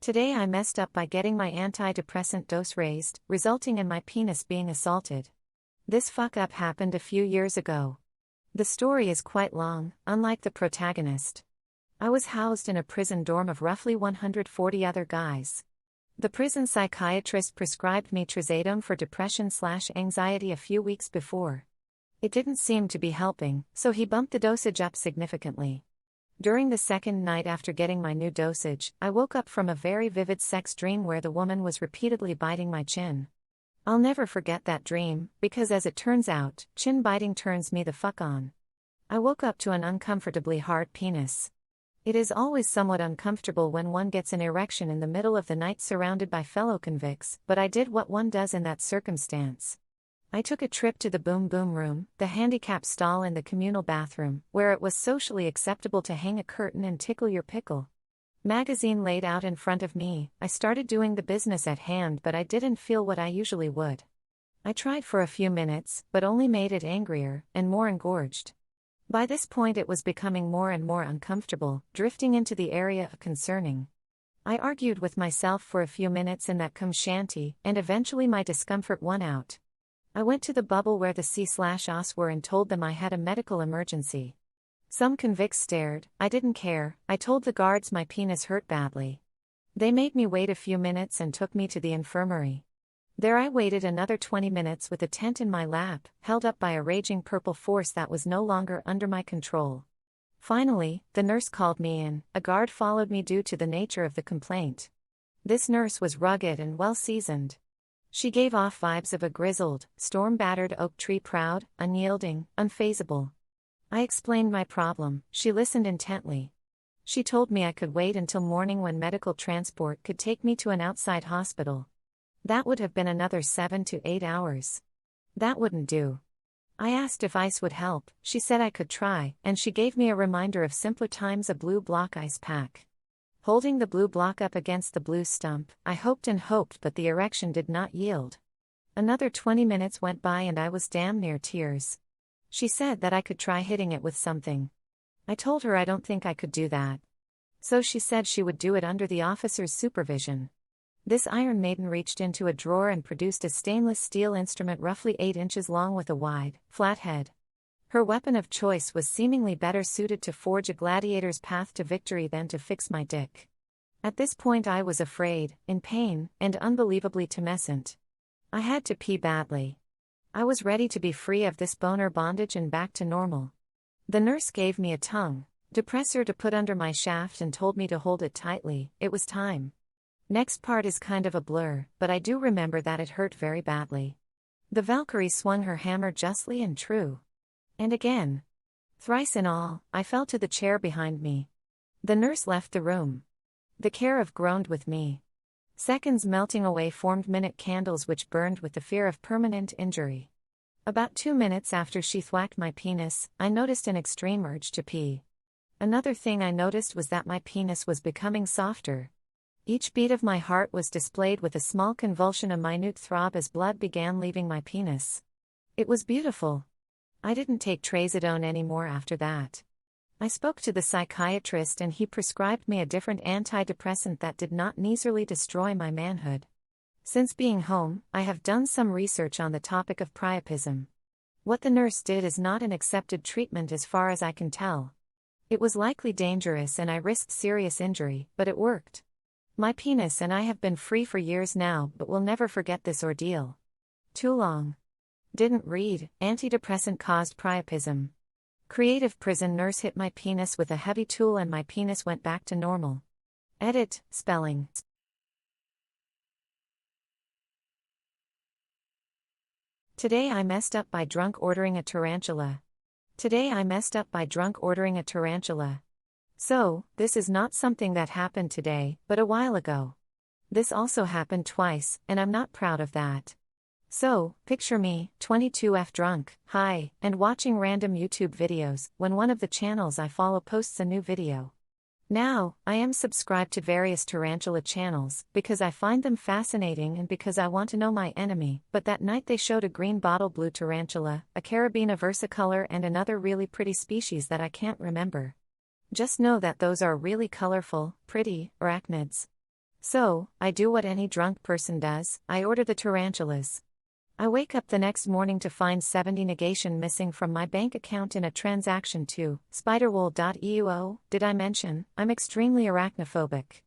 Today I messed up by getting my antidepressant dose raised, resulting in my penis being assaulted. This fuck up happened a few years ago. The story is quite long, unlike the protagonist. I was housed in a prison dorm of roughly 140 other guys. The prison psychiatrist prescribed me trazodone for depression/anxiety a few weeks before. It didn't seem to be helping, so he bumped the dosage up significantly. During the second night after getting my new dosage, I woke up from a very vivid sex dream where the woman was repeatedly biting my chin. I'll never forget that dream, because as it turns out, chin biting turns me the fuck on. I woke up to an uncomfortably hard penis. It is always somewhat uncomfortable when one gets an erection in the middle of the night surrounded by fellow convicts, but I did what one does in that circumstance. I took a trip to the boom boom room, the handicap stall in the communal bathroom, where it was socially acceptable to hang a curtain and tickle your pickle. Magazine laid out in front of me, I started doing the business at hand, but I didn't feel what I usually would. I tried for a few minutes, but only made it angrier, and more engorged. By this point it was becoming more and more uncomfortable, drifting into the area of concerning. I argued with myself for a few minutes in that cum shanty, and eventually my discomfort won out. I went to the bubble where the C/Os were and told them I had a medical emergency. Some convicts stared, I didn't care. I told the guards my penis hurt badly. They made me wait a few minutes and took me to the infirmary. There I waited another 20 minutes with a tent in my lap, held up by a raging purple force that was no longer under my control. Finally, the nurse called me in. A guard followed me due to the nature of the complaint. This nurse was rugged and well-seasoned. She gave off vibes of a grizzled, storm-battered oak tree, proud, unyielding, unfazable. I explained my problem. She listened intently. She told me I could wait until morning when medical transport could take me to an outside hospital. That would have been another 7 to 8 hours. That wouldn't do. I asked if ice would help. She said I could try, and she gave me a reminder of simpler times, a blue block ice pack. Holding the blue block up against the blue stump, I hoped and hoped, but the erection did not yield. Another 20 minutes went by and I was damn near tears. She said that I could try hitting it with something. I told her I don't think I could do that. So she said she would do it under the officer's supervision. This Iron Maiden reached into a drawer and produced a stainless steel instrument roughly 8 inches long with a wide, flat head. Her weapon of choice was seemingly better suited to forge a gladiator's path to victory than to fix my dick. At this point I was afraid, in pain, and unbelievably tumescent. I had to pee badly. I was ready to be free of this boner bondage and back to normal. The nurse gave me a tongue depressor to put under my shaft and told me to hold it tightly. It was time. Next part is kind of a blur, but I do remember that it hurt very badly. The Valkyrie swung her hammer justly and true. And again. Thrice in all, I fell to the chair behind me. The nurse left the room. The Care-of groaned with me. Seconds melting away formed minute candles which burned with the fear of permanent injury. About 2 minutes after she thwacked my penis, I noticed an extreme urge to pee. Another thing I noticed was that my penis was becoming softer. Each beat of my heart was displayed with a small convulsion, a minute throb as blood began leaving my penis. It was beautiful. I didn't take trazodone anymore after that. I spoke to the psychiatrist and he prescribed me a different antidepressant that did not nearly destroy my manhood. Since being home, I have done some research on the topic of priapism. What the nurse did is not an accepted treatment as far as I can tell. It was likely dangerous and I risked serious injury, but it worked. My penis and I have been free for years now, but will never forget this ordeal. Too long. Didn't read. Antidepressant caused priapism. Creative prison nurse hit my penis with a heavy tool and my penis went back to normal. Edit, spelling. Today I messed up by drunk ordering a tarantula. Today I messed up by drunk ordering a tarantula. So, this is not something that happened today, but a while ago. This also happened twice, and I'm not proud of that. So, picture me, 22F drunk, high, and watching random YouTube videos, when one of the channels I follow posts a new video. Now, I am subscribed to various tarantula channels, because I find them fascinating and because I want to know my enemy, but that night they showed a green bottle blue tarantula, a carabina versicolor and another really pretty species that I can't remember. Just know that those are really colorful, pretty, arachnids. So, I do what any drunk person does, I order the tarantulas. I wake up the next morning to find 70 negation missing from my bank account in a transaction to spiderwool.eu. Did I mention, I'm extremely arachnophobic?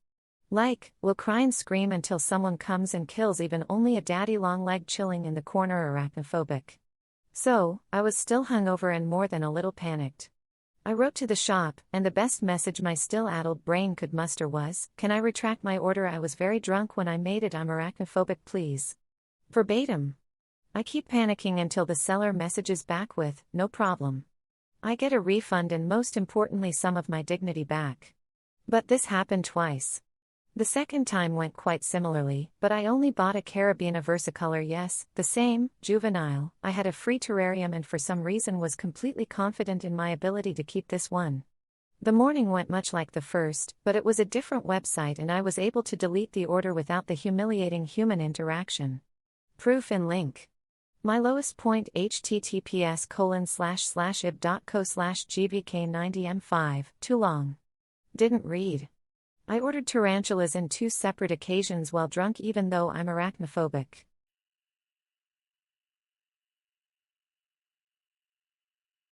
Like, will cry and scream until someone comes and kills even only a daddy long leg chilling in the corner arachnophobic. So, I was still hungover and more than a little panicked. I wrote to the shop, and the best message my still-addled brain could muster was, "Can I retract my order? I was very drunk when I made it. I'm arachnophobic, please." Verbatim. I keep panicking until the seller messages back with, "No problem." I get a refund and most importantly some of my dignity back. But this happened twice. The second time went quite similarly, but I only bought a Caribbean versicolor, yes, the same, juvenile. I had a free terrarium and for some reason was completely confident in my ability to keep this one. The morning went much like the first, but it was a different website and I was able to delete the order without the humiliating human interaction. Proof in link. My lowest point https://ib.co/gvk90m5, too long. Didn't read. I ordered tarantulas in 2 separate occasions while drunk even though I'm arachnophobic.